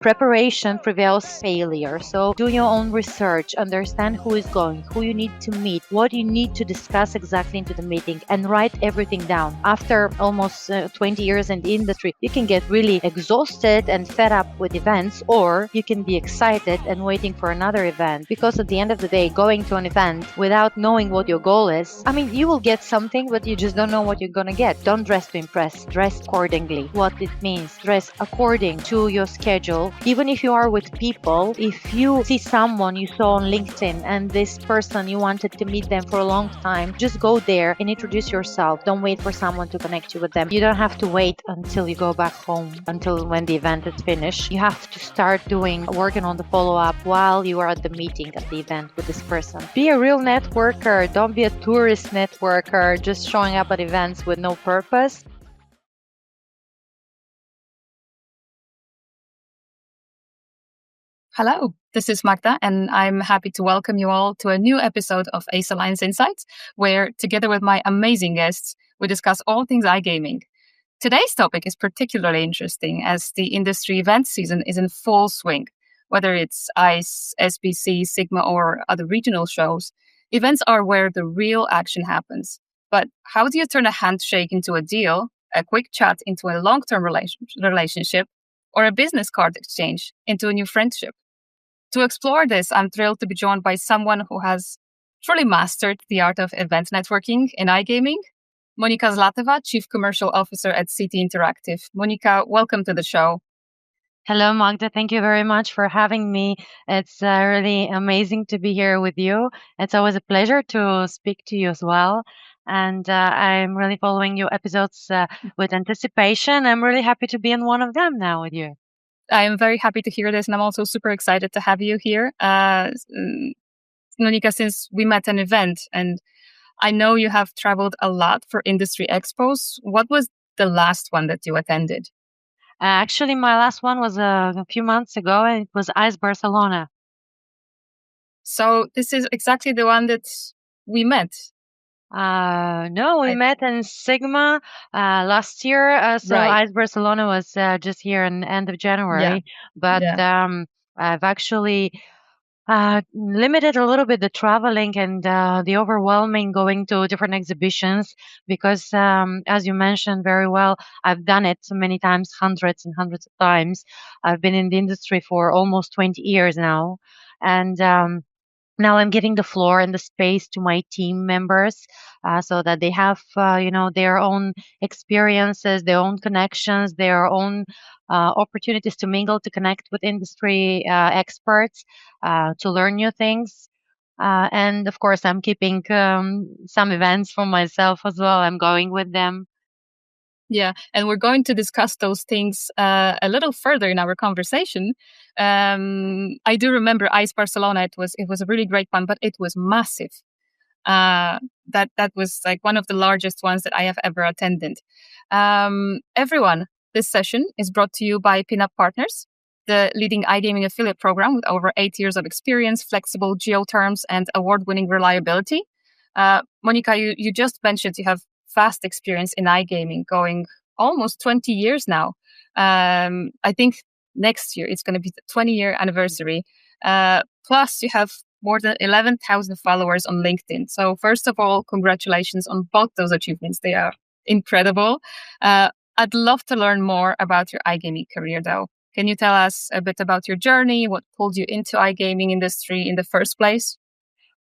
Preparation prevails failure. So do your own research, understand who is going, who you need to meet, what you need to discuss exactly into the meeting, and write everything down. After almost 20 years in the industry, you can get really exhausted and fed up with events, or you can be excited and waiting for another event. Because at the end of the day, going to an event without knowing what your goal is, you will get something, but you just don't know what you're gonna get. Don't dress to impress, dress accordingly. What it means, dress according to your schedule. Even if you are with people, if you see someone you saw on LinkedIn and this person you wanted to meet them for a long time, just go there and introduce yourself. Don't wait for someone to connect you with them. You don't have to wait until you go back home, until when the event is finished. You have to start working on the follow-up while you are at the meeting, at the event with this person. Be a real networker. Don't be a tourist networker, just showing up at events with no purpose. Hello, this is Magda, and I'm happy to welcome you all to a new episode of Ace Alliance Insights, where together with my amazing guests, we discuss all things iGaming. Today's topic is particularly interesting as the industry event season is in full swing. Whether it's ICE, SBC, Sigma, or other regional shows, events are where the real action happens. But how do you turn a handshake into a deal, a quick chat into a long-term relationship, or a business card exchange into a new friendship? To explore this, I'm thrilled to be joined by someone who has truly mastered the art of event networking in iGaming, Monika Zlateva, Chief Commercial Officer at City Interactive. Monika, welcome to the show. Hello, Magda. Thank you very much for having me. It's really amazing to be here with you. It's always a pleasure to speak to you as well. And I'm really following your episodes with anticipation. I'm really happy to be in one of them now with you. I am very happy to hear this, and I'm also super excited to have you here, Monika, since we met an event, and I know you have traveled a lot for industry expos. What was the last one that you attended? Actually, my last one was a few months ago, and it was ICE Barcelona. So this is exactly the one that we met. No, we met in Sigma last year. So Right. ICE Barcelona was just here in end of January. But I've actually limited a little bit the traveling and the overwhelming going to different exhibitions because, as you mentioned very well, I've done it so many times, hundreds and hundreds of times. I've been in the industry for almost 20 years now. And now I'm giving the floor and the space to my team members so that they have, their own experiences, their own connections, their own opportunities to mingle, to connect with industry experts, to learn new things. And of course, I'm keeping some events for myself as well. I'm going with them. Yeah, and we're going to discuss those things a little further in our conversation. I do remember ICE Barcelona. It was a really great one, but it was massive. That was like one of the largest ones that I have ever attended. Everyone, this session is brought to you by Pinup Partners, the leading iGaming affiliate program with over 8 years of experience, flexible geo terms, and award-winning reliability. Monika, you just mentioned you have vast experience in iGaming, going almost 20 years now. I think next year it's going to be the 20-year anniversary. Plus, you have more than 11,000 followers on LinkedIn. So first of all, congratulations on both those achievements. They are incredible. I'd love to learn more about your iGaming career, though. Can you tell us a bit about your journey? What pulled you into iGaming industry in the first place?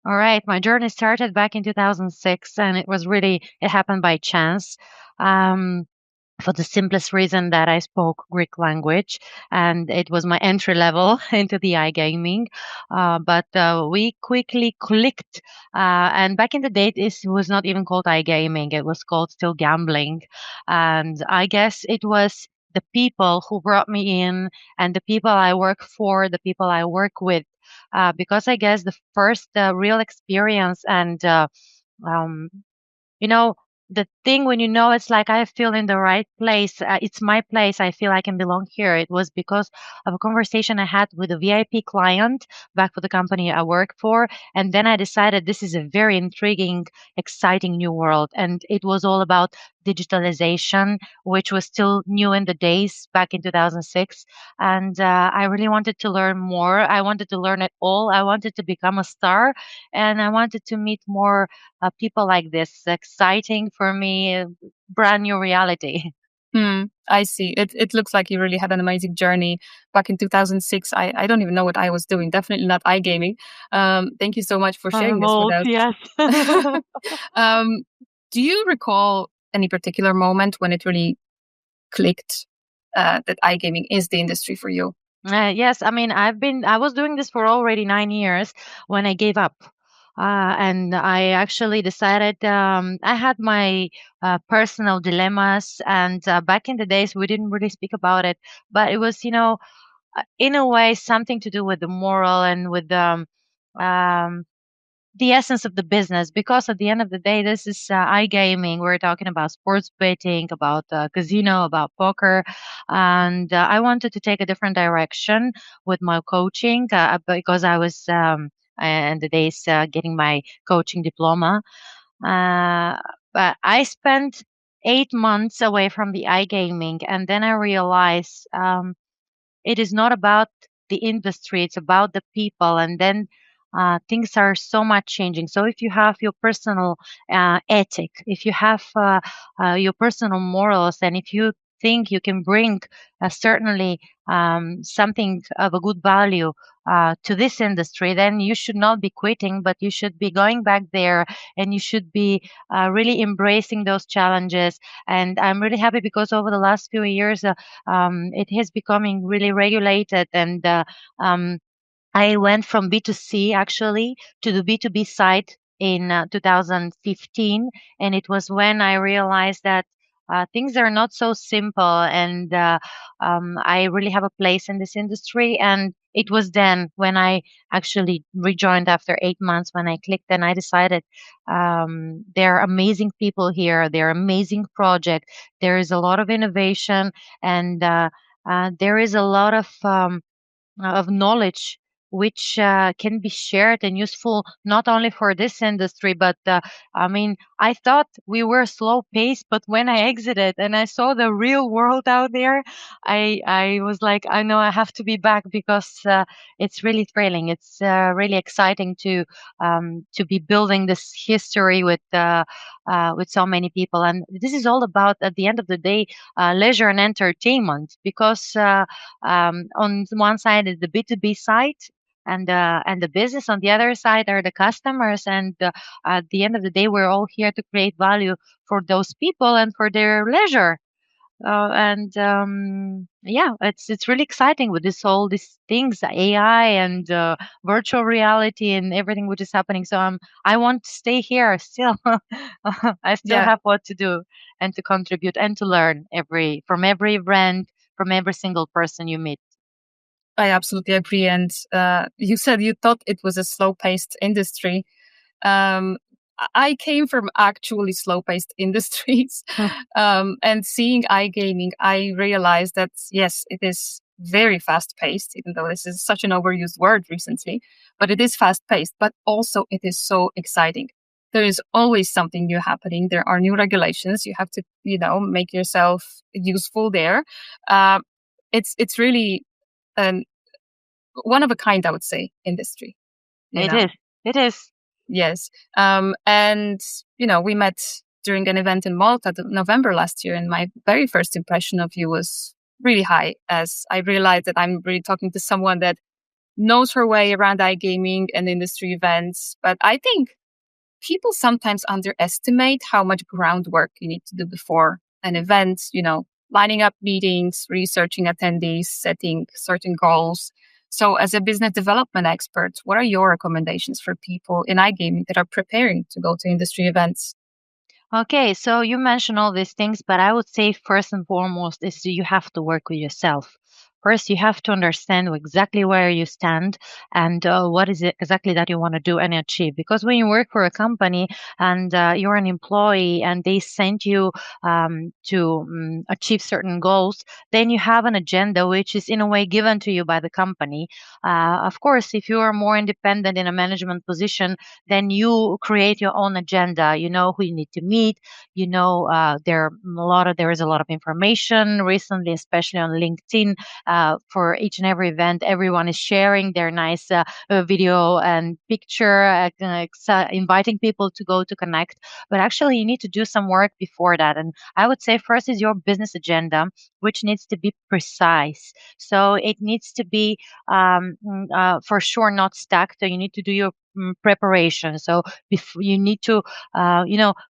All right. My journey started back in 2006, and it happened by chance. For the simplest reason that I spoke Greek language, and it was my entry level into the iGaming. But we quickly clicked. And back in the day, this was not even called iGaming. It was called still gambling. And I guess it was the people who brought me in and the people I work for, the people I work with, because I guess the first real experience and, the thing when it's like I feel in the right place, it's my place, I feel I can belong here. It was because of a conversation I had with a VIP client back for the company I work for. And then I decided this is a very intriguing, exciting new world. And it was all about digitalization, which was still new in the days back in 2006. And I really wanted to learn more. I wanted to learn it all. I wanted to become a star, and I wanted to meet more people like this. Exciting for me, brand new reality. I see. It looks like you really had an amazing journey back in 2006. I don't even know what I was doing. Definitely not iGaming. Thank you so much for sharing I'm this with old, us. yes. um, do you recall any particular moment when it really clicked that iGaming is the industry for you? Yes, I mean, I was doing this for already 9 years when I gave up. And I actually decided, I had my personal dilemmas, and back in the days, we didn't really speak about it, but it was, in a way, something to do with the moral and with um, the essence of the business, because at the end of the day, this is iGaming. We're talking about sports betting, about casino, about poker, and I wanted to take a different direction with my coaching, because I was in the days getting my coaching diploma. uh, but I spent 8 months away from the iGaming, and then I realized, it is not about the industry, it's about the people. And then things are so much changing. So if you have your personal ethic, if you have your personal morals, and if you think you can bring certainly something of a good value to this industry, then you should not be quitting, but you should be going back there, and you should be really embracing those challenges. And I'm really happy because over the last few years, it is becoming really regulated, and I went from B2C actually to the B2B side in 2015. And it was when I realized that things are not so simple, and I really have a place in this industry. And it was then when I actually rejoined after 8 months, when I clicked, and I decided, there are amazing people here, there are amazing projects, there is a lot of innovation, and there is a lot of knowledge which can be shared and useful not only for this industry, but I mean, I thought we were slow paced, but when I exited and I saw the real world out there, I was like, I know I have to be back, because it's really thrilling. It's really exciting to be building this history with so many people. And this is all about, at the end of the day, leisure and entertainment, because on one side is the B2B side, and the business. On the other side are the customers, and at the end of the day, we're all here to create value for those people and for their leisure. And yeah, it's really exciting with this all these things, AI and virtual reality and everything which is happening. So I want to stay here still. I still Yeah, have what to do and to contribute and to learn from every brand, from every single person you meet. I absolutely agree. And you said you thought it was a slow paced industry. Um, I came from actually slow paced industries. And seeing iGaming, I realized that yes, it is very fast paced, even though this is such an overused word recently, but it is fast paced, but also it is so exciting. There is always something new happening. There are new regulations. You have to, make yourself useful there. Uh, it's really an one of a kind, I would say, industry, you It know? is. It is. Yes. And, we met during an event in Malta in November last year, and my very first impression of you was really high, as I realized that I'm really talking to someone that knows her way around iGaming and industry events. But I think people sometimes underestimate how much groundwork you need to do before an event, lining up meetings, researching attendees, setting certain goals. So, as a business development expert, what are your recommendations for people in iGaming that are preparing to go to industry events? Okay, so you mentioned all these things, but I would say first and foremost is you have to work with yourself. First, you have to understand exactly where you stand and what is it exactly that you want to do and achieve. Because when you work for a company and you're an employee and they send you to achieve certain goals, then you have an agenda which is in a way given to you by the company. Of course, if you are more independent in a management position, then you create your own agenda. You know who you need to meet. You know there is a lot of information recently, especially on LinkedIn. For each and every event, everyone is sharing their nice video and picture, inviting people to go to connect. But actually, you need to do some work before that. And I would say first is your business agenda, which needs to be precise. So it needs to be for sure not stacked. So you need to do your preparation. So you need to,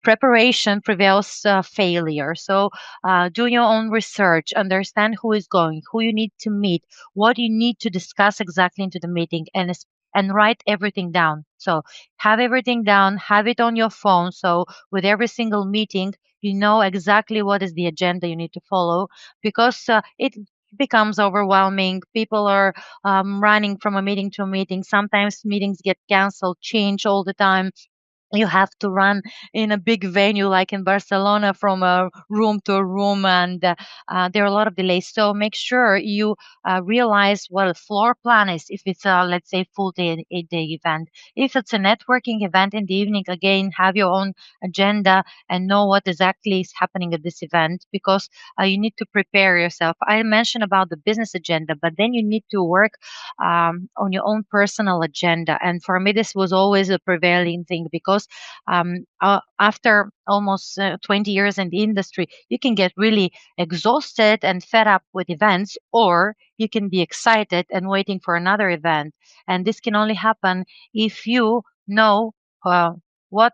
preparation prevails failure. So do your own research, understand who is going, who you need to meet, what you need to discuss exactly into the meeting, and write everything down. So have everything down, have it on your phone. So with every single meeting, you know exactly what is the agenda you need to follow, because it becomes overwhelming. People are running from a meeting to a meeting. Sometimes meetings get canceled, change all the time. You have to run in a big venue like in Barcelona from a room to a room, and there are a lot of delays. So make sure you realize what a floor plan is. If it's a, let's say, full day, 8-day event, if it's a networking event in the evening, again, have your own agenda and know what exactly is happening at this event, because you need to prepare yourself. I mentioned about the business agenda, but then you need to work on your own personal agenda. And for me, this was always a prevailing thing, because after almost 20 years in the industry, you can get really exhausted and fed up with events, or you can be excited and waiting for another event. And this can only happen if you know what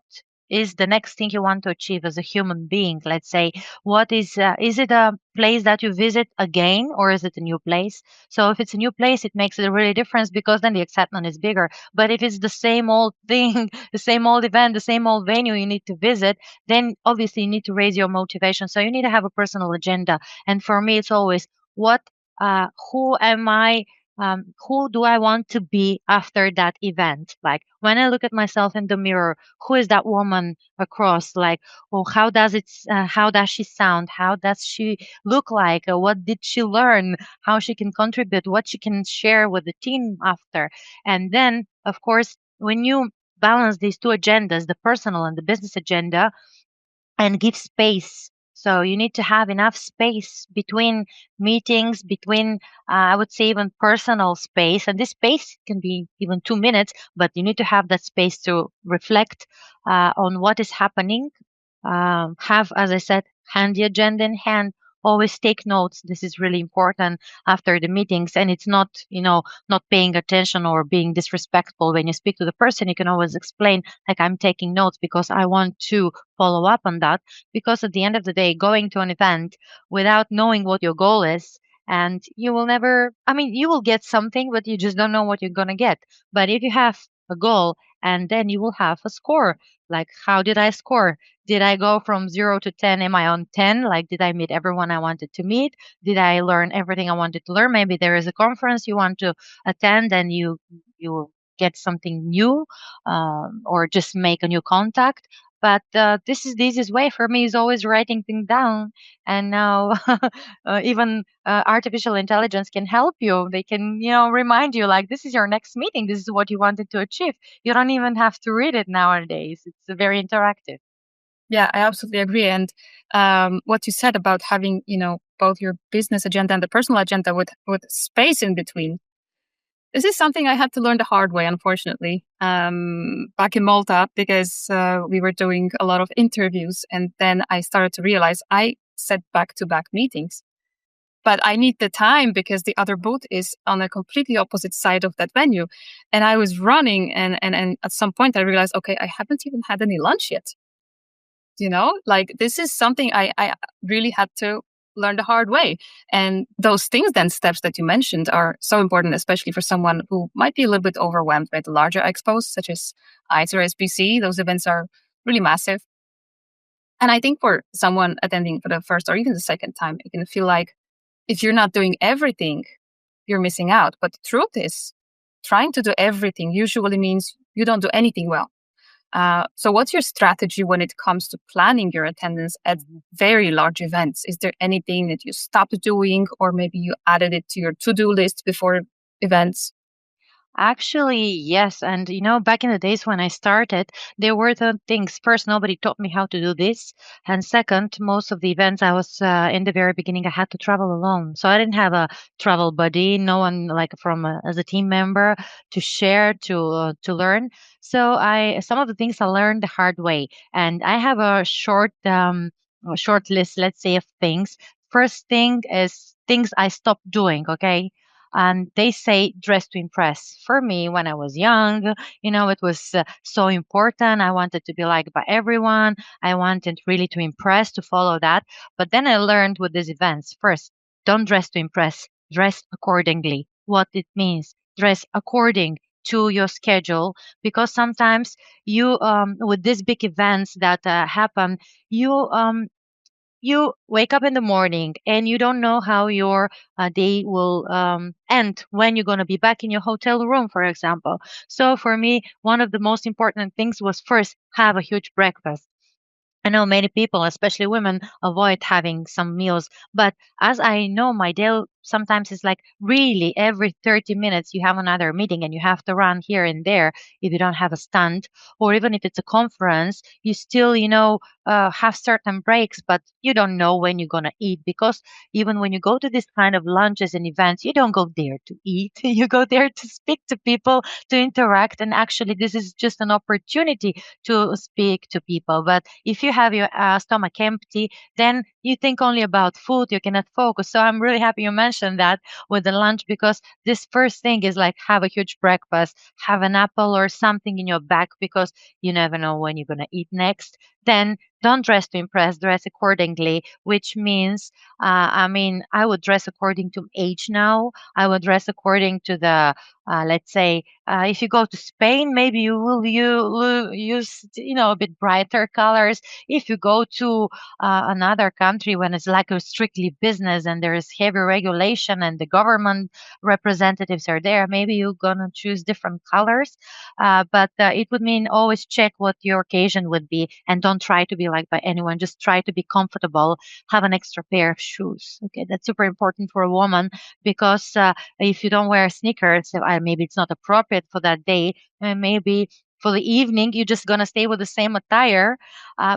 is the next thing you want to achieve as a human being. Let's say, what is it a place that you visit again, or is it a new place? So if it's a new place, it makes a really difference, because then the excitement is bigger. But if it's the same old thing, the same old event, the same old venue you need to visit, then obviously you need to raise your motivation. So you need to have a personal agenda. And for me, it's always what, who am I? Who do I want to be after that event? Like when I look at myself in the mirror, who is that woman across? Like, oh, how does it? How does she sound? How does she look like? What did she learn? How she can contribute? What she can share with the team after? And then, of course, when you balance these two agendas, the personal and the business agenda, and give space. So you need to have enough space between meetings, between, I would say, even personal space. And this space can be even 2 minutes, but you need to have that space to reflect on what is happening. Have, as I said, hand the agenda in hand. Always take notes. This is really important after the meetings. And it's not, not paying attention or being disrespectful when you speak to the person. You can always explain, like, I'm taking notes because I want to follow up on that. Because at the end of the day, going to an event without knowing what your goal is, and you will never, I mean, you will get something, but you just don't know what you're going to get. But if you have a goal, and then you will have a score, like, how did I score? Did I go from 0 to 10? Am I on 10? Like, did I meet everyone I wanted to meet? Did I learn everything I wanted to learn? Maybe there is a conference you want to attend and you get something new, or just make a new contact. But this is the easiest way for me, is always writing things down. And now even artificial intelligence can help you. They can, remind you, like, this is your next meeting. This is what you wanted to achieve. You don't even have to read it nowadays. It's very interactive. Yeah, I absolutely agree. And what you said about having, both your business agenda and the personal agenda with space in between. This is something I had to learn the hard way, unfortunately, back in Malta, because we were doing a lot of interviews. And then I started to realize I set back-to-back meetings. But I need the time because the other booth is on a completely opposite side of that venue. And I was running, and at some point I realized, okay, I haven't even had any lunch yet. Like, this is something I really had to learn the hard way. And those things, then, steps that you mentioned, are so important, especially for someone who might be a little bit overwhelmed by the larger expos, such as ICE or SBC. Those events are really massive. And I think for someone attending for the first or even the second time, it can feel like if you're not doing everything you're missing out. But the truth is, trying to do everything usually means you don't do anything well. So what's your strategy when it comes to planning your attendance at very large events? Is there anything that you stopped doing, or maybe you added it to your to-do list before events? Actually, yes. And back in the days when I started, there were the things. First, nobody taught me how to do this. And second, most of the events I was in the very beginning, I had to travel alone. So I didn't have a travel buddy, no one like from as a team member to share, to learn. So some of the things I learned the hard way. And I have a short list, let's say, of things. First thing is things I stopped doing. Okay, and they say dress to impress. For me, when I was young, it was so important. I wanted to be liked by everyone. I wanted really to impress, to follow that. But then I learned with these events, first, don't dress to impress, dress accordingly. What it means, dress according to your schedule, because sometimes with these big events that happen, you you wake up in the morning and you don't know how your day will end when you're going to be back in your hotel room, for example. So for me, one of the most important things was first have a huge breakfast. I know many people, especially women, avoid having some meals. But as I know, my day sometimes is like really every 30 minutes you have another meeting and you have to run here and there if you don't have a stand. Or even if it's a conference, you still, have certain breaks, but you don't know when you're going to eat. Because even when you go to this kind of lunches and events, you don't go there to eat. You go there to speak to people, to interact. And actually, this is just an opportunity to speak to people. But if you have your stomach empty, then you think only about food, you cannot focus. So I'm really happy you mentioned that with the lunch, because this first thing is like have a huge breakfast, have an apple or something in your bag, because you never know when you're going to eat next. Then don't dress to impress, dress accordingly, which means, I would dress according to age now. I would dress according to the, let's say, if you go to Spain, maybe you use, a bit brighter colors. If you go to another country when it's like a strictly business and there is heavy regulation and the government representatives are there, maybe you're gonna choose different colors. But it would mean always check what your occasion would be and don't try to be liked by anyone. Just try to be comfortable. Have an extra pair of shoes. Okay, that's super important for a woman, because if you don't wear sneakers, maybe it's not appropriate for that day. And maybe for the evening, you're just going to stay with the same attire.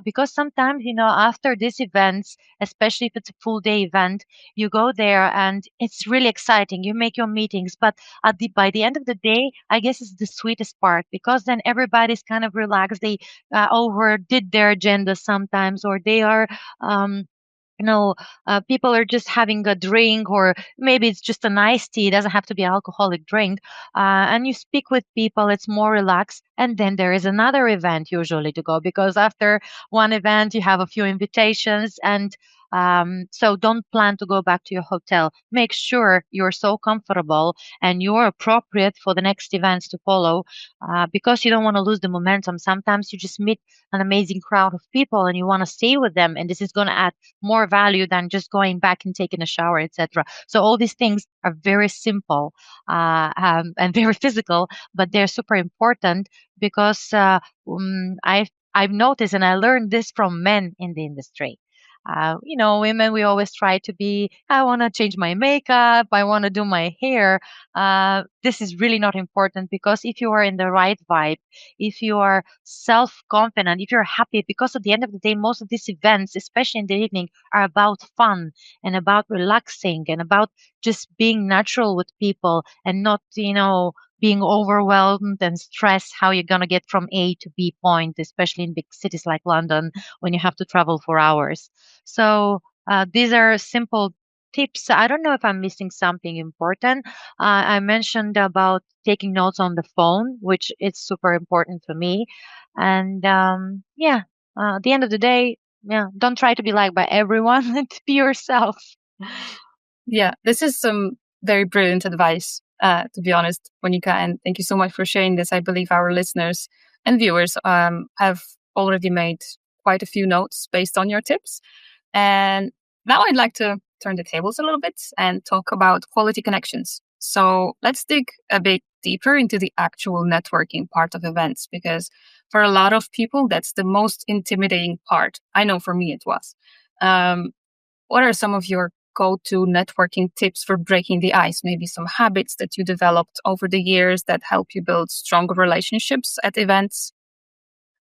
Because sometimes, after these events, especially if it's a full day event, you go there and it's really exciting. You make your meetings, but by the end of the day, I guess it's the sweetest part, because then everybody's kind of relaxed. They overdid their agenda sometimes, or they are. People are just having a drink, or maybe it's just a nice tea. It doesn't have to be alcoholic drink. And you speak with people, it's more relaxed. And then there is another event usually to go, because after one event, you have a few invitations. And so don't plan to go back to your hotel. Make sure you're so comfortable and you're appropriate for the next events to follow, because you don't want to lose the momentum. Sometimes you just meet an amazing crowd of people and you want to stay with them. And this is going to add more value than just going back and taking a shower, etc. So all these things are very simple and very physical, but they're super important, because I've noticed, and I learned this from men in the industry. Women, we always try to be, I want to change my makeup, I want to do my hair. This is really not important, because if you are in the right vibe, if you are self confident, if you're happy, because at the end of the day, most of these events, especially in the evening, are about fun and about relaxing and about just being natural with people, and not, being overwhelmed and stressed how you're going to get from A to B point, especially in big cities like London when you have to travel for hours. So these are simple tips. I don't know if I'm missing something important. I mentioned about taking notes on the phone, which is super important for me. And yeah, at the end of the day, yeah, don't try to be liked by everyone. Be yourself. Yeah, this is some very brilliant advice, to be honest, Monika. And thank you so much for sharing this. I believe our listeners and viewers have already made quite a few notes based on your tips. And now I'd like to turn the tables a little bit and talk about quality connections. So let's dig a bit deeper into the actual networking part of events, because for a lot of people, that's the most intimidating part. I know for me it was. Um, what are some of your go-to networking tips for breaking the ice? Maybe some habits that you developed over the years that help you build stronger relationships at events?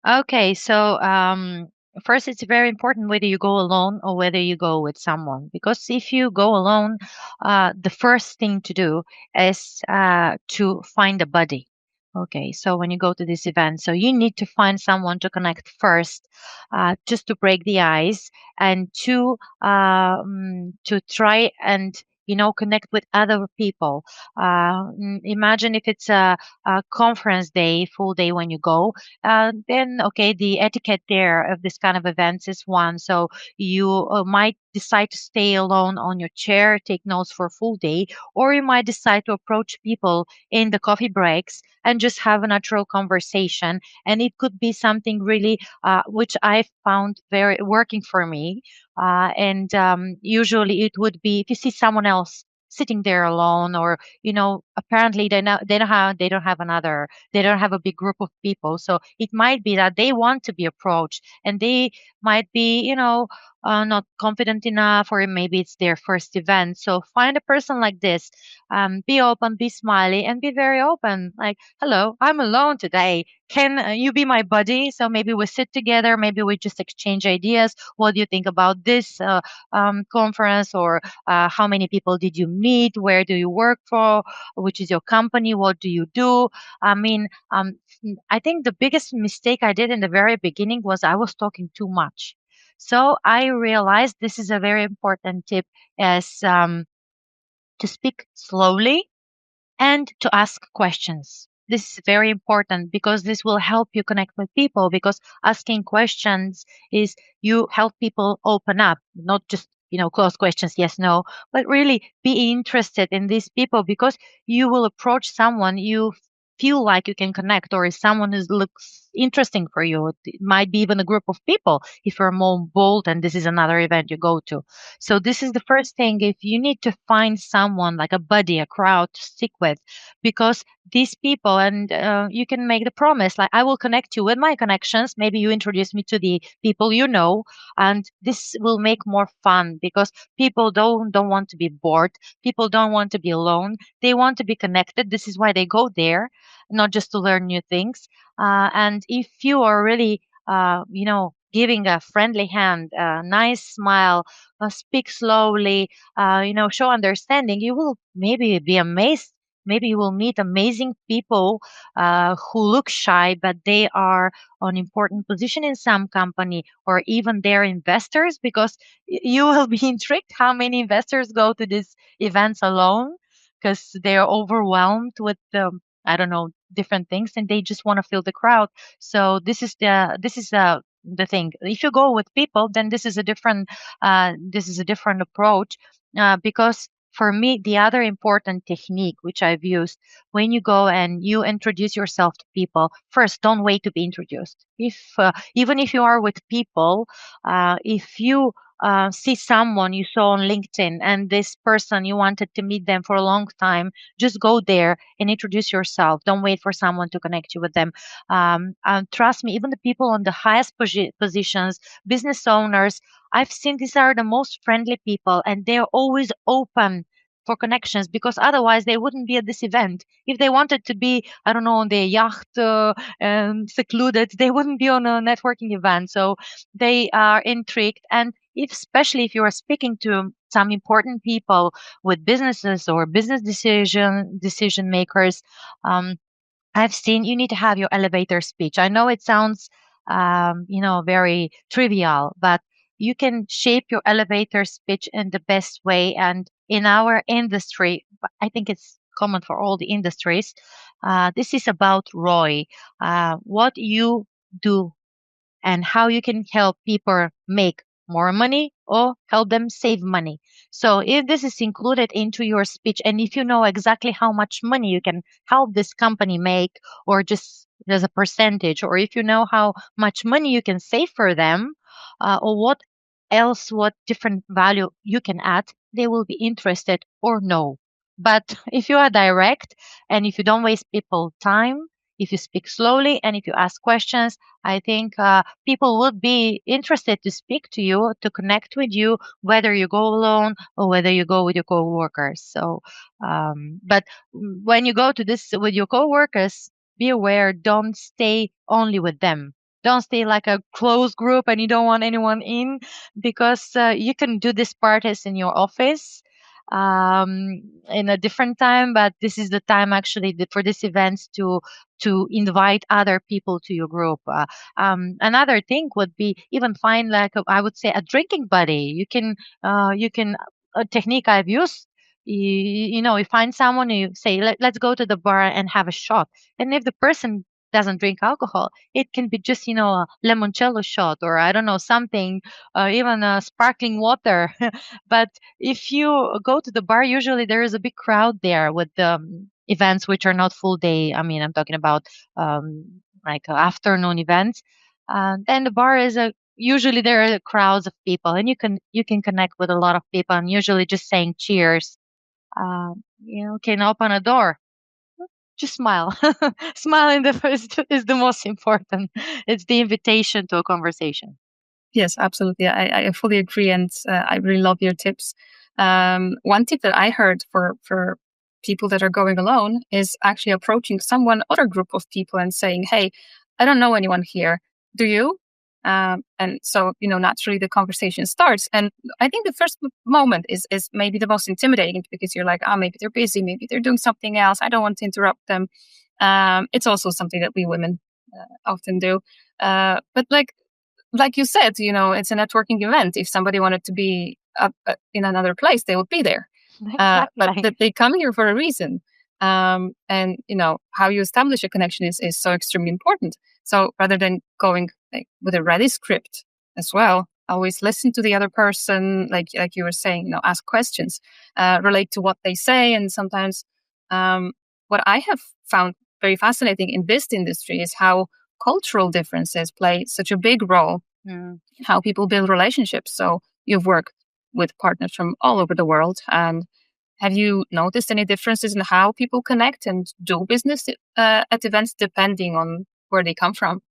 Okay, so first, it's very important whether you go alone or whether you go with someone. Because if you go alone, the first thing to do is to find a buddy. Okay, so when you go to this event, so you need to find someone to connect first, just to break the ice, and to try and connect with other people. Imagine if it's a conference day, full day when you go, then okay, the etiquette there of this kind of events is one. So you might decide to stay alone on your chair, take notes for a full day, or you might decide to approach people in the coffee breaks and just have a natural conversation. And it could be something really, which I found very working for me. And usually it would be if you see someone else sitting there alone, or apparently they don't have a big group of people. So it might be that they want to be approached, and they might be, not confident enough, or maybe it's their first event. So find a person like this, be open, be smiley, and be very open. Like, hello, I'm alone today. Can you be my buddy? So maybe we sit together, maybe we just exchange ideas. What do you think about this conference? Or how many people did you meet? Where do you work for? Which is your company? What do you do? I mean, I think the biggest mistake I did in the very beginning was I was talking too much. So I realized this is a very important tip, as to speak slowly and to ask questions. This is very important because this will help you connect with people, because asking questions is you help people open up, not just close questions, yes, no, but really be interested in these people, because you will approach someone you feel like you can connect, or is someone who looks interesting for you. It might be even a group of people if you're more bold and this is another event you go to. So this is the first thing. If you need to find someone like a buddy, a crowd to stick with, because these people, and you can make the promise like, I will connect you with my connections, maybe you introduce me to the people and this will make more fun, because people don't want to be bored, people don't want to be alone, they want to be connected. This is why they go there, not just to learn new things. And if you are really giving a friendly hand, a nice smile, speak slowly, show understanding, you will maybe be amazed. Maybe you will meet amazing people who look shy, but they are on important position in some company, or even they're investors, because you will be intrigued how many investors go to these events alone, because they are overwhelmed with I don't know, different things, and they just want to feel the crowd. So this is the thing. If you go with people, then this is a different approach, because for me, the other important technique which I've used, when you go and you introduce yourself to people, first, don't wait to be introduced. If even if you are with people, if you see someone you saw on LinkedIn, and this person you wanted to meet them for a long time, just go there and introduce yourself. Don't wait for someone to connect you with them. And trust me, even the people on the highest positions, business owners, I've seen these are the most friendly people, and they're always open for connections, because otherwise they wouldn't be at this event. If they wanted to be, I don't know, on their yacht, secluded, they wouldn't be on a networking event. So they are intrigued. And especially if you are speaking to some important people with businesses or business decision makers, um, I've seen you need to have your elevator speech. I know it sounds, very trivial, but you can shape your elevator speech in the best way. And in our industry, but I think it's common for all the industries. This is about ROI, what you do and how you can help people make more money or help them save money. So if this is included into your speech, and if you know exactly how much money you can help this company make, or just there's a percentage, or if you know how much money you can save for them, or what different value you can add, they will be interested or no. But if you are direct and if you don't waste people time, if you speak slowly and if you ask questions, I think people would be interested to speak to you, to connect with you, whether you go alone or whether you go with your coworkers. So, but when you go to this with your coworkers, be aware, don't stay only with them. Don't stay like a closed group and you don't want anyone in, because you can do these parties in your office in a different time, but this is the time actually for these events to invite other people to your group. Another thing would be even find like I would say a drinking buddy. You can a technique I've used. You find someone, you say, let's go to the bar and have a shot. And if the person doesn't drink alcohol, it can be just a limoncello shot, or I don't know, something, even a sparkling water. But if you go to the bar, usually there is a big crowd there with the events which are not full day. I mean, I'm talking about like afternoon events. Then the bar is a usually there are crowds of people, and you can connect with a lot of people. And usually just saying cheers, can open a door. Just smile. Smiling is the most important. It's the invitation to a conversation. Yes, absolutely. I fully agree, and I really love your tips. One tip that I heard for people that are going alone is actually approaching someone, other group of people, and saying, "Hey, I don't know anyone here. Do you?" And so naturally the conversation starts. And I think the first moment is maybe the most intimidating, because you're like, oh, maybe they're busy, maybe they're doing something else. I don't want to interrupt them. It's also something that we women often do. But like you said, it's a networking event. If somebody wanted to be up in another place, they would be there. But Exactly. that they come here for a reason. And how you establish a connection is so extremely important. So rather than going like with a ready script as well, always listen to the other person, like you were saying, ask questions, relate to what they say. And sometimes what I have found very fascinating in this industry is how cultural differences play such a big role, Mm. how people build relationships. So you've worked with partners from all over the world. And have you noticed any differences in how people connect and do business at events depending on where they come from?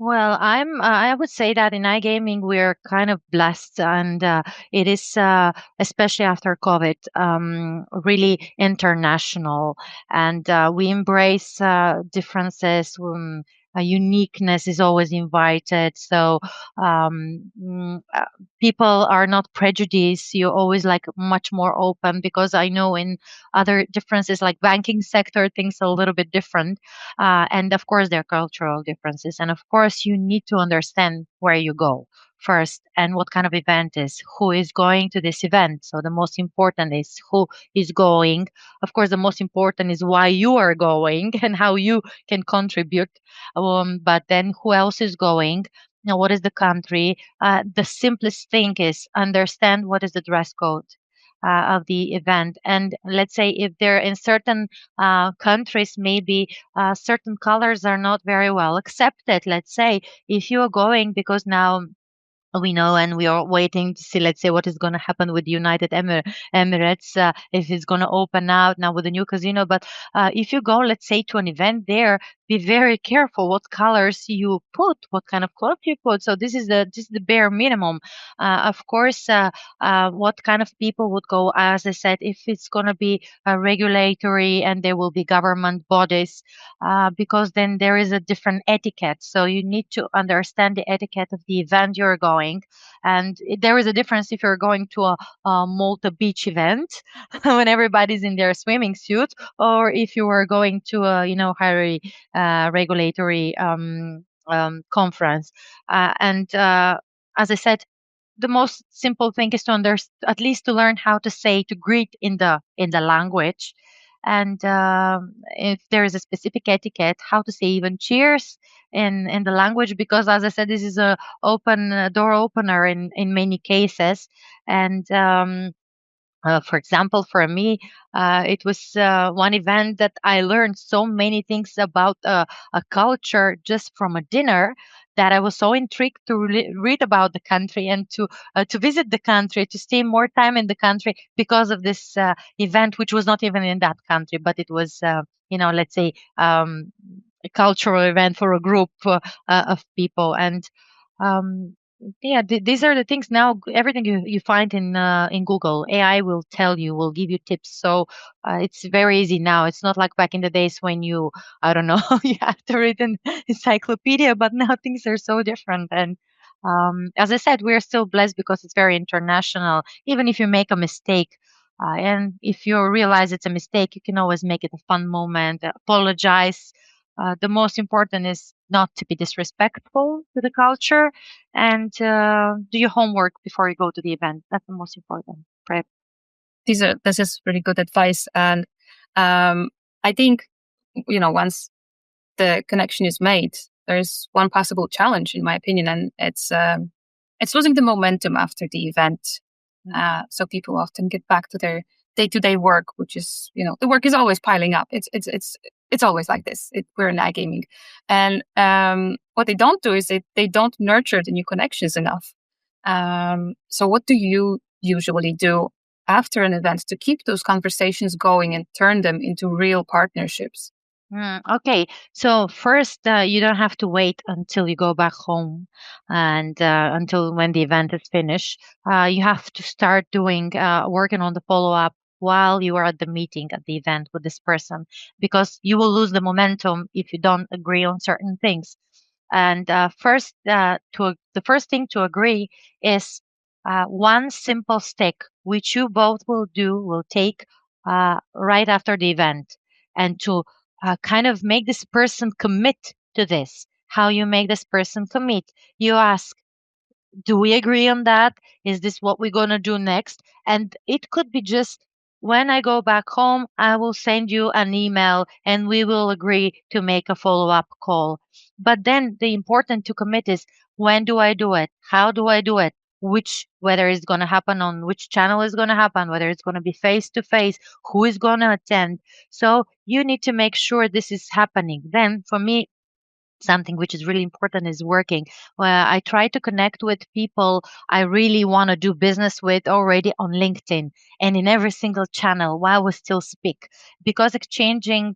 Well, I would say that in iGaming we're kind of blessed, and it is especially after COVID, really international, and we embrace differences. Uniqueness is always invited, so people are not prejudiced. You're always like much more open, because I know in other differences like banking sector things are a little bit different, and of course, there are cultural differences. And of course, you need to understand where you go first and what kind of event is, who is going to this event. So the most important is who is going. Of course, the most important is why you are going and how you can contribute. But then who else is going? Now, what is the country? The simplest thing is understand what is the dress code of the event. And let's say if they're in certain countries, maybe certain colors are not very well accepted. Let's say if you are going, because now we know and we are waiting to see, let's say, what is going to happen with United Emirates, if it's going to open out now with the new casino. But if you go, let's say, to an event there, be very careful what colors you put, what kind of clothes you put. So this is the bare minimum. Of course, what kind of people would go, as I said, if it's going to be regulatory and there will be government bodies, because then there is a different etiquette. So you need to understand the etiquette of the event you're going. And there is a difference if you're going to a Malta beach event when everybody's in their swimming suit, or if you are going to a higher regulatory conference. And as I said, the most simple thing is to at least to learn how to say to greet in the language, and if there is a specific etiquette, how to say even cheers in the language, because as I said, this is a open door opener in many cases. And for example, for me, it was one event that I learned so many things about a culture just from a dinner, that I was so intrigued to read about the country and to visit the country, to stay more time in the country because of this event, which was not even in that country, but it was, let's say, a cultural event for a group of people. And um, yeah, these are the things now. Everything you find in Google, AI will tell you, will give you tips. So it's very easy now. It's not like back in the days when I don't know, you have to read an encyclopedia. But now things are so different. And as I said, we're still blessed because it's very international. Even if you make a mistake, and if you realize it's a mistake, you can always make it a fun moment, apologize. The most important is not to be disrespectful to the culture and do your homework before you go to the event. That's the most important. Prep. This is really good advice. And I think, once the connection is made, there's one possible challenge, in my opinion, and it's losing the momentum after the event. So people often get back to their day-to-day work, which is, the work is always piling up. It's always like this. We're in iGaming. And what they don't do is they don't nurture the new connections enough. So what do you usually do after an event to keep those conversations going and turn them into real partnerships? Okay, so first, you don't have to wait until you go back home and until when the event is finished. You have to start working on the follow up while you are at the meeting at the event with this person, because you will lose the momentum if you don't agree on certain things. And the first thing to agree is one simple step, which you both will take right after the event, and to kind of make this person commit to this. How you make this person commit? You ask, do we agree on that? Is this what we're going to do next? And it could be just, when I go back home, I will send you an email and we will agree to make a follow up call. But then the important to commit is, when do I do it? How do I do it? Whether it's going to happen on which channel is going to happen, whether it's going to be face to face, who is going to attend. So you need to make sure this is happening. Then for me, something which is really important is working. I try to connect with people I really want to do business with already on LinkedIn and in every single channel while we still speak. Because exchanging,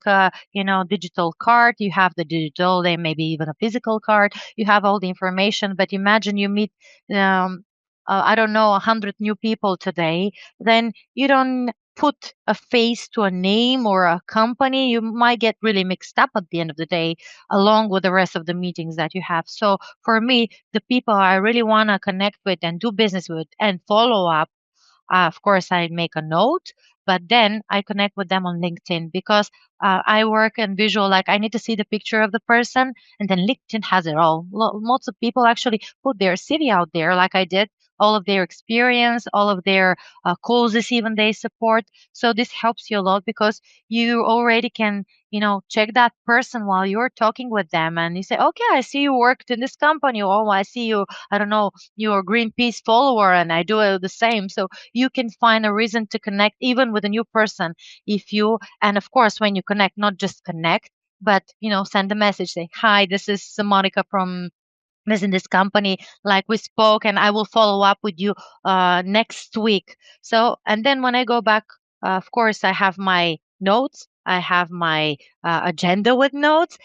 digital card, you have the digital, then maybe even a physical card, you have all the information. But imagine you meet, I don't know, 100 new people today, then you don't put a face to a name or a company. You might get really mixed up at the end of the day, along with the rest of the meetings that you have. So for me, the people I really want to connect with and do business with and follow up, of course, I make a note, but then I connect with them on LinkedIn, because I work in visual. Like, I need to see the picture of the person, and then LinkedIn has it all. Lots of people actually put their CV out there, like I did, all of their experience, all of their causes, even they support. So this helps you a lot, because you already can, check that person while you're talking with them, and you say, okay, I see you worked in this company. Oh, I see you, I don't know, you're a Greenpeace follower, and I do the same. So you can find a reason to connect even with a new person. And of course, when you connect, not just connect, but, send a message, say, hi, this is Monica from this company, like we spoke, and I will follow up with you next week. So, and then when I go back, of course, I have my notes, I have my agenda with notes,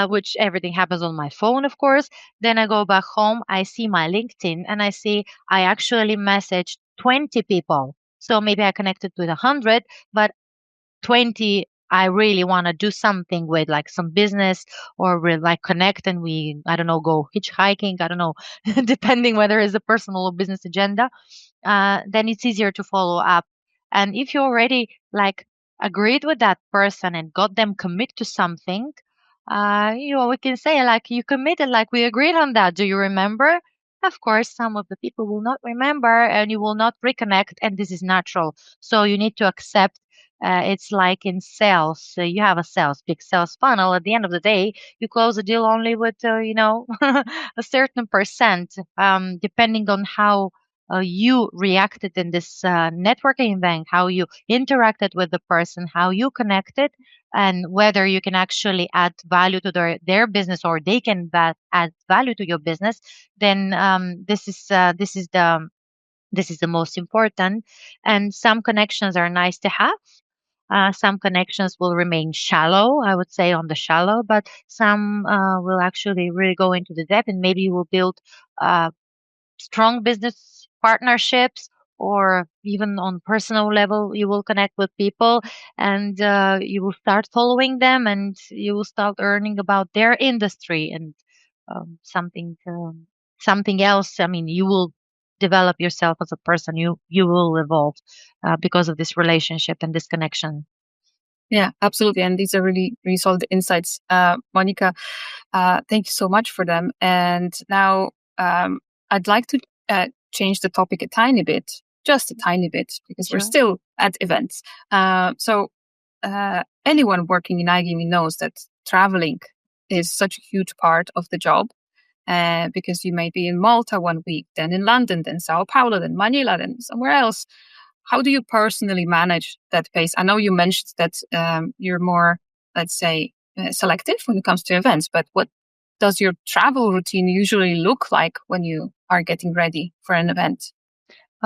which everything happens on my phone, of course. Then I go back home, I see my LinkedIn, and I see I actually messaged 20 people. So maybe I connected with 100, but 20 I really want to do something with, like some business, or we like connect and we, I don't know, go hitchhiking, I don't know, depending whether it's a personal or business agenda. Then it's easier to follow up. And if you already like agreed with that person and got them commit to something, we can say like, you committed, like we agreed on that. Do you remember? Of course, some of the people will not remember and you will not reconnect, and this is natural. So you need to accept. It's like in sales. So you have a big sales funnel. At the end of the day, you close a deal only with, a certain percent, depending on how you reacted in this networking event, how you interacted with the person, how you connected, and whether you can actually add value to their business, or they can add value to your business, then this is the most important. And some connections are nice to have. Some connections will remain shallow, I would say, on the shallow, but some will actually really go into the depth, and maybe you will build uh, strong business partnerships, or even on personal level you will connect with people, and you will start following them, and you will start learning about their industry, and something else. I mean, you will develop yourself as a person. You will evolve because of this relationship and this connection. Yeah, absolutely. And these are really, really solid insights. Monica, thank you so much for them. And now I'd like to change the topic a tiny bit, just a tiny bit, because we're Sure. still at events. So anyone working in iGaming knows that traveling is such a huge part of the job. Because you may be in Malta one week, then in London, then Sao Paulo, then Manila, then somewhere else. How do you personally manage that pace? I know you mentioned that you're more, let's say, selective when it comes to events, but what does your travel routine usually look like when you are getting ready for an event?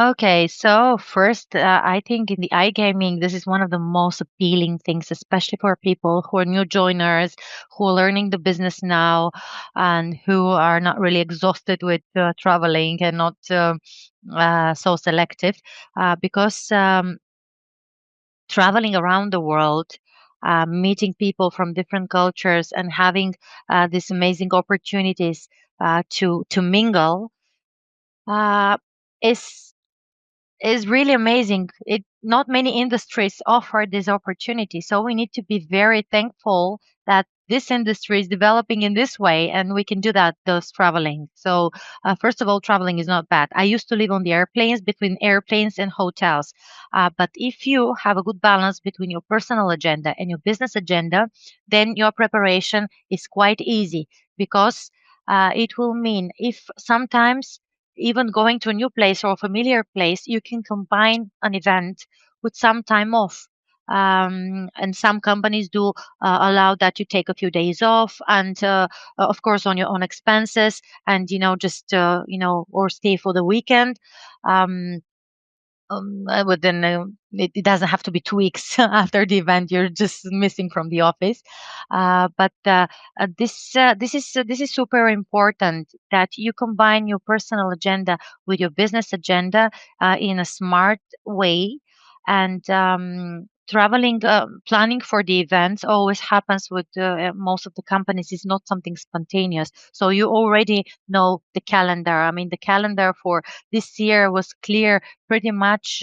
Okay, so first, I think in the iGaming, this is one of the most appealing things, especially for people who are new joiners, who are learning the business now, and who are not really exhausted with traveling, and not so selective, because traveling around the world, meeting people from different cultures, and having these amazing opportunities to mingle uh, is really amazing. It Not many industries offer this opportunity, so we need to be very thankful that this industry is developing in this way, and we can do that. Those traveling. So first of all, traveling is not bad. I used to live on the airplanes, between airplanes and hotels. But if you have a good balance between your personal agenda and your business agenda, then your preparation is quite easy, because it will mean, if sometimes even going to a new place or a familiar place, you can combine an event with some time off. And some companies do allow that you take a few days off, and of course on your own expenses, and just or stay for the weekend. Um, Within it doesn't have to be 2 weeks after the event you're just missing from the office. But this is super important, that you combine your personal agenda with your business agenda in a smart way. And traveling, planning for the events always happens with most of the companies, is not something spontaneous, so you already know the calendar. I mean, the calendar for this year was clear pretty much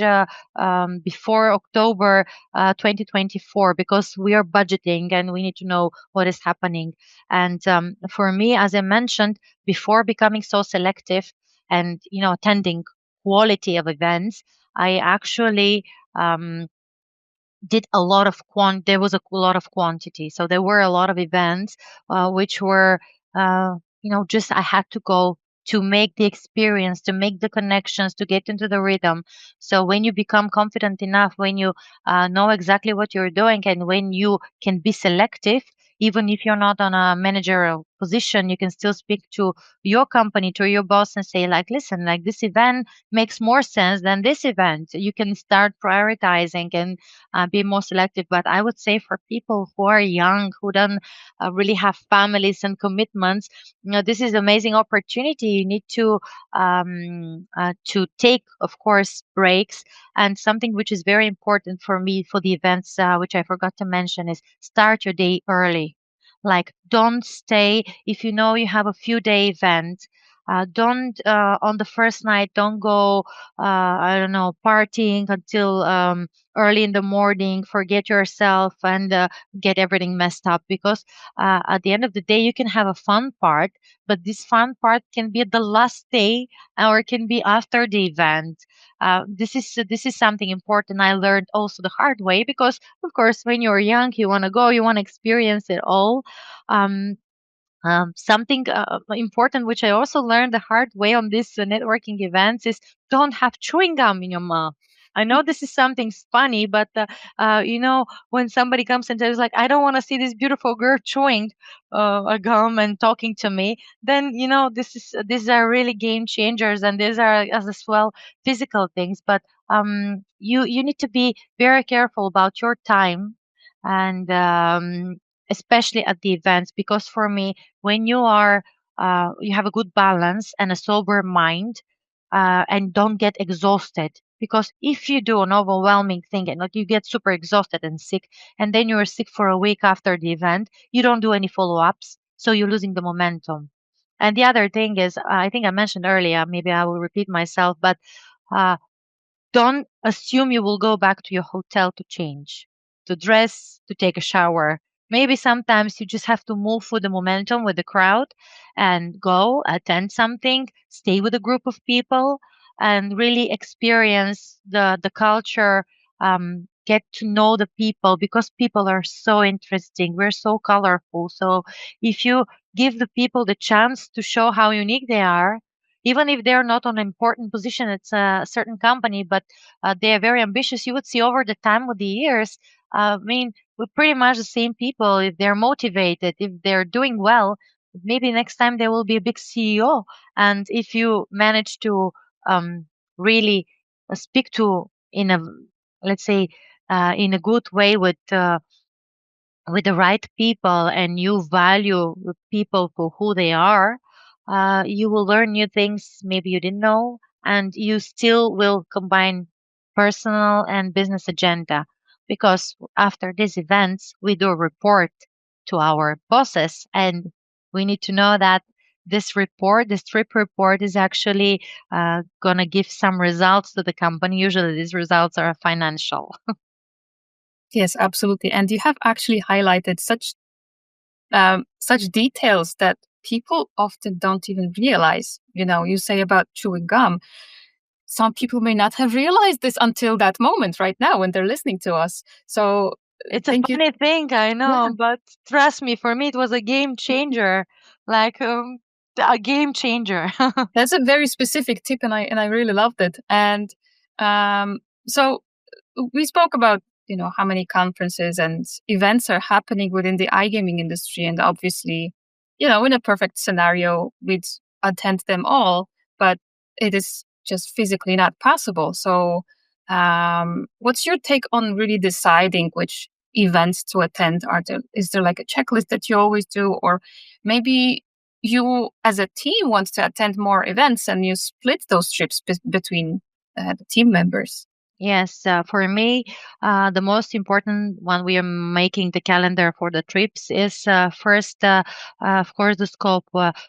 before October 2024, because we are budgeting and we need to know what is happening. And for me, as I mentioned, before becoming so selective and attending quality of events, I actually did a lot of there was a lot of quantity, so there were a lot of events which were just I had to go to make the experience, to make the connections, to get into the rhythm. So when you become confident enough, when you know exactly what you're doing, and when you can be selective, even if you're not on a managerial position, you can still speak to your company, to your boss, and say, like, listen, like, this event makes more sense than this event. You can start prioritizing and be more selective. But I would say, for people who are young, who don't really have families and commitments, this is amazing opportunity. You need to take, of course, breaks. And something which is very important for me for the events, which I forgot to mention, is start your day early. Like, don't stay if you know you have a few day event. Don't On the first night, don't go, I don't know, partying until early in the morning, forget yourself, and get everything messed up. Because at the end of the day, you can have a fun part, but this fun part can be at the last day, or it can be after the event. This is something important I learned also the hard way, because of course when you're young, you want to go, you want to experience it all. Um, Something important, which I also learned the hard way on these networking events, is don't have chewing gum in your mouth. I know this is something funny, but when somebody comes and tells like, I don't want to see this beautiful girl chewing a gum and talking to me, then these are really game changers, and these are as well physical things. But you need to be very careful about your time, and especially at the events, because for me, when you have a good balance and a sober mind, and don't get exhausted, because if you do an overwhelming thing and like you get super exhausted and sick, and then you're sick for a week after the event, you don't do any follow-ups, so you're losing the momentum. And the other thing is, I think I mentioned earlier, maybe I will repeat myself, but uh, don't assume you will go back to your hotel to change, to dress, to take a shower. Maybe sometimes you just have to move with the momentum with the crowd and go attend something, stay with a group of people, and really experience the culture. Get to know the people, because people are so interesting. We're so colorful. So if you give the people the chance to show how unique they are, even if they're not on an important position at a certain company, but they are very ambitious. You would see over the time with the years, I mean, we're pretty much the same people. If they're motivated, if they're doing well, maybe next time they will be a big CEO. And if you manage to really speak to in a, let's say, in a good way with the right people, and you value the people for who they are, you will learn new things maybe you didn't know, and you still will combine personal and business agenda. Because after these events, we do a report to our bosses, and we need to know that this report, this trip report, is actually going to give some results to the company. Usually, these results are financial. Yes, absolutely. And you have actually highlighted such details that people often don't even realize. You say about chewing gum. Some people may not have realized this until that moment right now when they're listening to us. So It's a thank you. funny thing, I Yeah, know, but trust me, for me, it was a game changer. Like, a game changer. that's a very specific tip, and I really loved it. And so we spoke about how many conferences and events are happening within the iGaming industry, and obviously, in a perfect scenario, we'd attend them all, but it is just physically not possible. So, what's your take on really deciding which events to attend? Is there like a checklist that you always do, or maybe you as a team want to attend more events and you split those trips between the team members? Yes, for me, the most important when we are making the calendar for the trips is first, of course, the scope,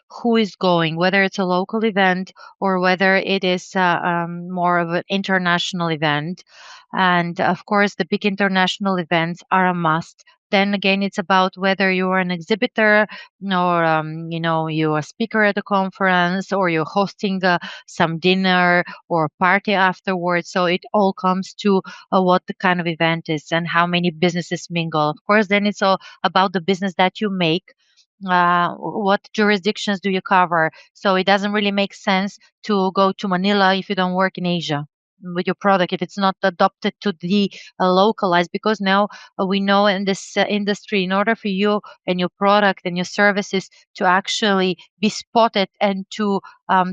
who is going, whether it's a local event or whether it is more of an international event. And of course, the big international events are a must. Then again, it's about whether you are an exhibitor, or you're a speaker at a conference, or you're hosting some dinner or party afterwards. So it all comes to what the kind of event is and how many businesses mingle. Of course, then it's all about the business that you make. What jurisdictions do you cover? So it doesn't really make sense to go to Manila if you don't work in Asia with your product, if it's not adopted to the localized, because now we know in this industry, in order for you and your product and your services to actually be spotted and to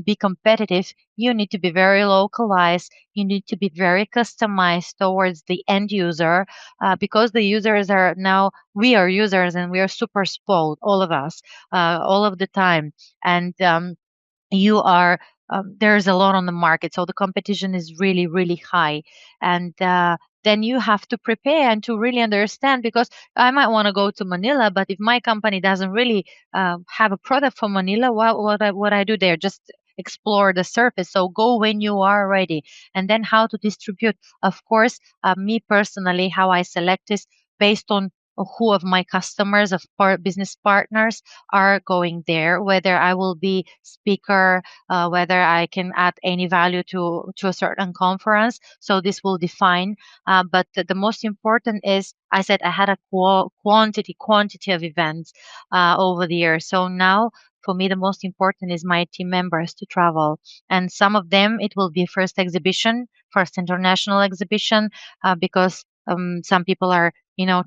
be competitive, you need to be very localized. You need to be very customized towards the end user, because the users are now, we are users and we are super spoiled, all of us, all of the time. And you are there's a lot on the market, so the competition is really really high. And then you have to prepare and to really understand, because I might want to go to Manila, but if my company doesn't really have a product for Manila, what I do there, just explore the surface. So go when you are ready. And then how to distribute, of course, me personally, how I select is based on who of my customers, of business partners are going there, whether I will be speaker, whether I can add any value to a certain conference. So this will define. But the most important is, I said I had a quantity of events over the years. So now for me, the most important is my team members to travel. And some of them, it will be first exhibition, first international exhibition, because some people are,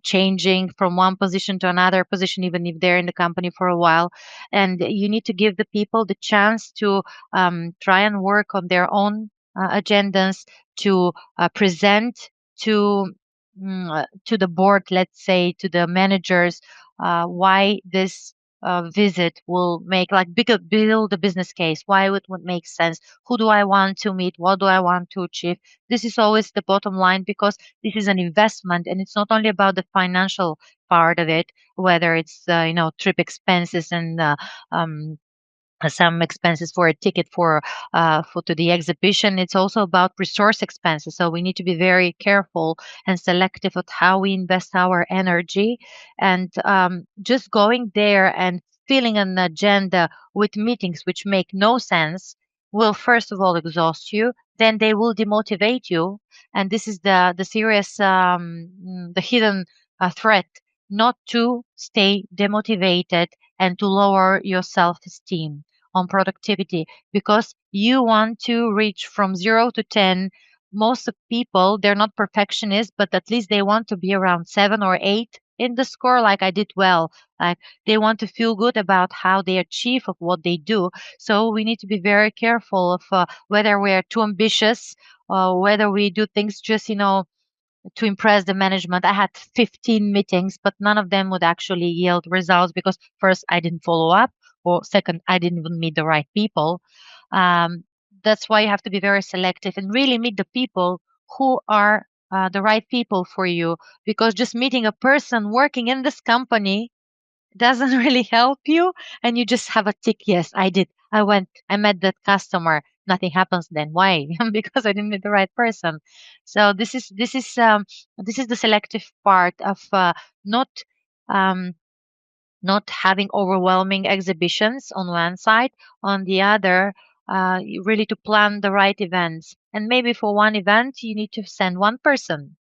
changing from one position to another position, even if they're in the company for a while. And you need to give the people the chance to try and work on their own agendas, to present to the board, let's say, to the managers, why this visit will make, like, build a business case, why it would make sense, who do I want to meet, what do I want to achieve. This is always the bottom line, because this is an investment, and it's not only about the financial part of it, whether it's trip expenses and some expenses for a ticket for to the exhibition. It's also about resource expenses. So we need to be very careful and selective of how we invest our energy. And just going there and filling an agenda with meetings which make no sense will first of all exhaust you. Then they will demotivate you, and this is the serious the hidden threat, not to stay demotivated and to lower your self-esteem on productivity, because you want to reach from 0 to 10. Most of people, they're not perfectionists, but at least they want to be around 7 or 8 in the score, like I did well. Like, they want to feel good about how they achieve of what they do. So we need to be very careful of whether we're too ambitious, whether we do things just, to impress the management. I had 15 meetings, but none of them would actually yield results, because first, I didn't follow up, or second, I didn't even meet the right people. Um, that's why you have to be very selective and really meet the people who are the right people for you, because just meeting a person working in this company doesn't really help you, and you just have a tick. Yes, I did. I met that customer. Nothing happens then. Why? Because I didn't meet the right person. So this is the selective part of not um, not having overwhelming exhibitions on one side. On the other, really to plan the right events. And maybe for one event, you need to send one person,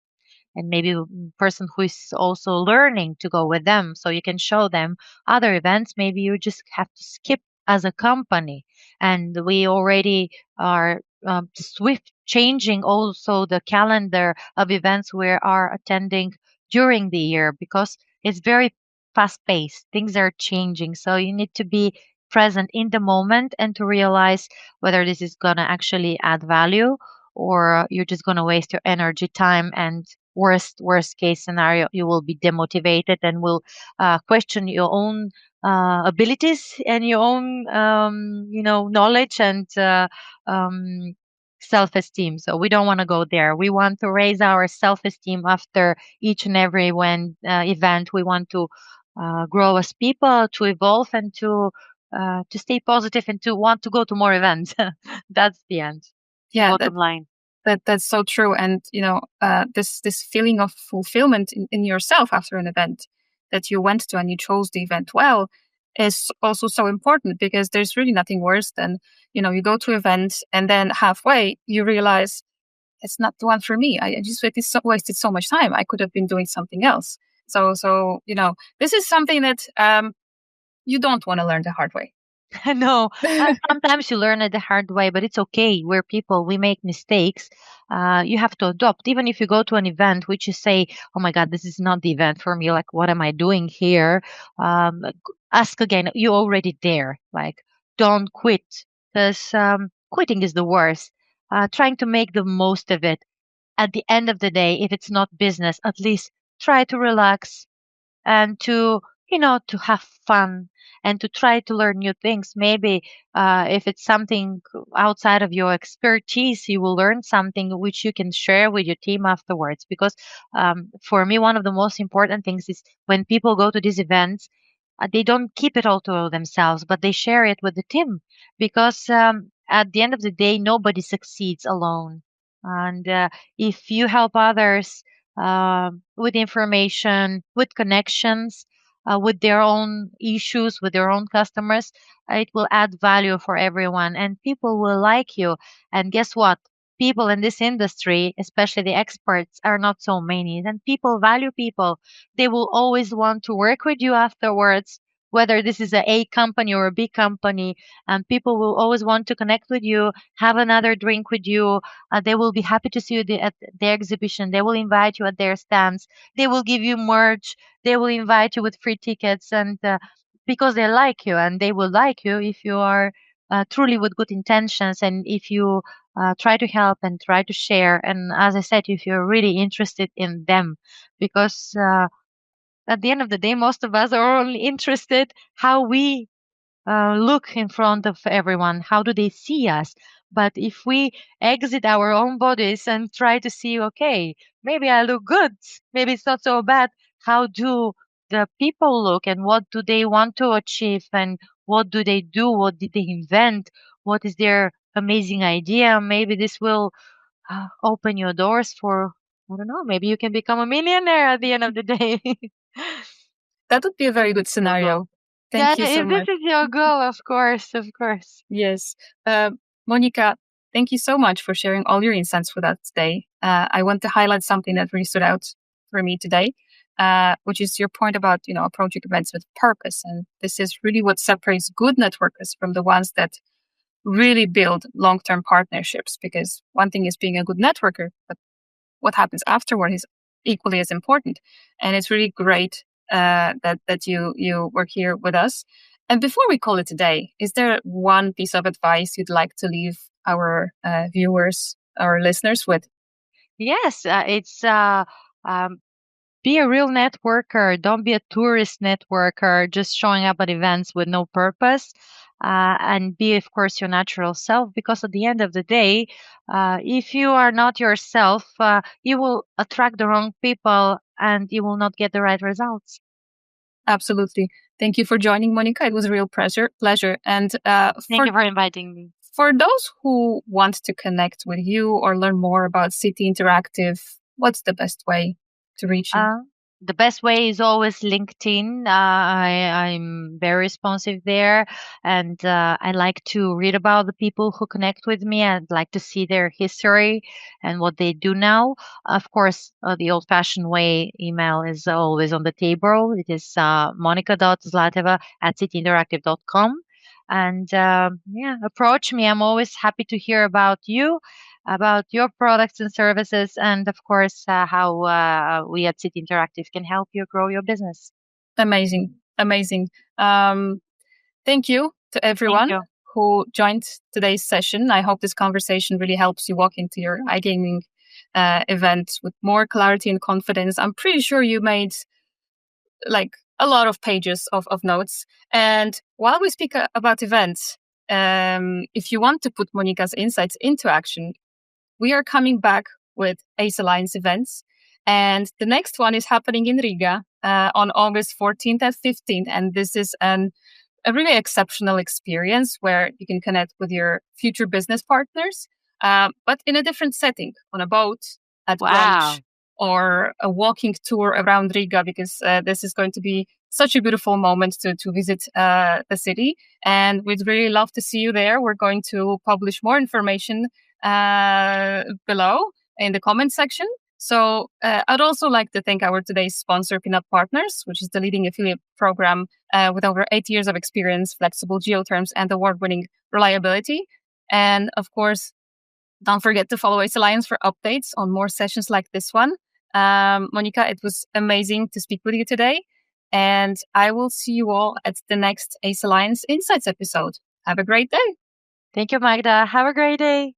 and maybe a person who is also learning to go with them, so you can show them other events maybe you just have to skip as a company. And we already are swift changing also the calendar of events we are attending during the year, because it's very fast paced, things are changing, so you need to be present in the moment and to realize whether this is going to actually add value, or you're just going to waste your energy, time, and worst case scenario, you will be demotivated and will question your own abilities and your own knowledge and um, self-esteem. So we don't want to go there. We want to raise our self-esteem after each and every event. We want to grow as people, to evolve, and to stay positive, and to want to go to more events. That's the end. Yeah, Bottom line. that's so true. And this feeling of fulfillment in yourself after an event that you went to and you chose the event well is also so important, because there's really nothing worse than you go to an event and then halfway you realize it's not the one for me. I just wasted so much time. I could have been doing something else. So this is something that you don't want to learn the hard way. No, sometimes you learn it the hard way, but it's okay. We're people, we make mistakes. You have to adopt. Even if you go to an event which you say, oh my God, this is not the event for me. Like, what am I doing here? Ask again. You're already there. Like, don't quit, because quitting is the worst. Trying to make the most of it. At the end of the day, if it's not business, at least try to relax and to have fun, and to try to learn new things. Maybe if it's something outside of your expertise, you will learn something which you can share with your team afterwards. Because for me, one of the most important things is when people go to these events, they don't keep it all to themselves, but they share it with the team, because at the end of the day, nobody succeeds alone. And if you help others with information, with connections, with their own issues, with their own customers. It will add value for everyone, and people will like you. And guess what? People in this industry, especially the experts, are not so many. And people value people. They will always want to work with you afterwards, whether this is a company or a big company. And people will always want to connect with you, have another drink with you. They will be happy to see you at their exhibition. They will invite you at their stands. They will give you merch. They will invite you with free tickets, and because they like you, and they will like you if you are truly with good intentions, and if you try to help and try to share. And as I said, if you're really interested in them, because at the end of the day, most of us are only interested how we look in front of everyone. How do they see us? But if we exit our own bodies and try to see, okay, maybe I look good, maybe it's not so bad. How do the people look, and what do they want to achieve, and what do they do? What did they invent? What is their amazing idea? Maybe this will open your doors for, I don't know, maybe you can become a millionaire at the end of the day. That would be a very good This is your scenario. goal. Yeah, Thank you so if this much. is your goal, of course, of course. Yes. Monica, thank you so much for sharing all your insights with us today. I want to highlight something that really stood out for me today, which is your point about, approaching events with purpose. And this is really what separates good networkers from the ones that really build long-term partnerships. Because one thing is being a good networker, but what happens afterward is equally as important. And it's really great that you were here with us. And before we call it a day, is there one piece of advice you'd like to leave our viewers, our listeners with? Yes, it's um, be a real networker. Don't be a tourist networker, just showing up at events with no purpose. And be, of course, your natural self. Because at the end of the day, if you are not yourself, you will attract the wrong people, and you will not get the right results. Absolutely. Thank you for joining, Monica. It was a real pleasure. And Thank you for inviting me. for those who want to connect with you or learn more about City Interactive, what's the best way to reach you? The best way is always LinkedIn. I'm very responsive there, and I like to read about the people who connect with me. I'd like to see their history and what they do now. Of course, the old-fashioned way, email is always on the table. It is monica.zlateva at cityinteractive.com. And yeah, approach me. I'm always happy to hear about you, about your products and services, and of course, how we at City Interactive can help you grow your business. Amazing. Amazing. Thank you to Thank everyone you. who joined today's session. I hope this conversation really helps you walk into your iGaming event with more clarity and confidence. I'm pretty sure you made like a lot of pages of notes. And while we speak about events, if you want to put Monica's insights into action, we are coming back with ACE Alliance events. And the next one is happening in Riga on August 14th and 15th. And this is a really exceptional experience where you can connect with your future business partners, but in a different setting, on a boat, at Wow. brunch, or a walking tour around Riga, because this is going to be such a beautiful moment to visit the city. And we'd really love to see you there. We're going to publish more information below in the comment section. So I'd also like to thank our today's sponsor, Pinup Partners, which is the leading affiliate program with over 8 years of experience, flexible geoterms, and award-winning reliability. And of course, don't forget to follow ACE Alliance for updates on more sessions like this one. Monica, it was amazing to speak with you today. And I will see you all at the next ACE Alliance Insights episode. Have a great day. Thank you, Magda. Have a great day.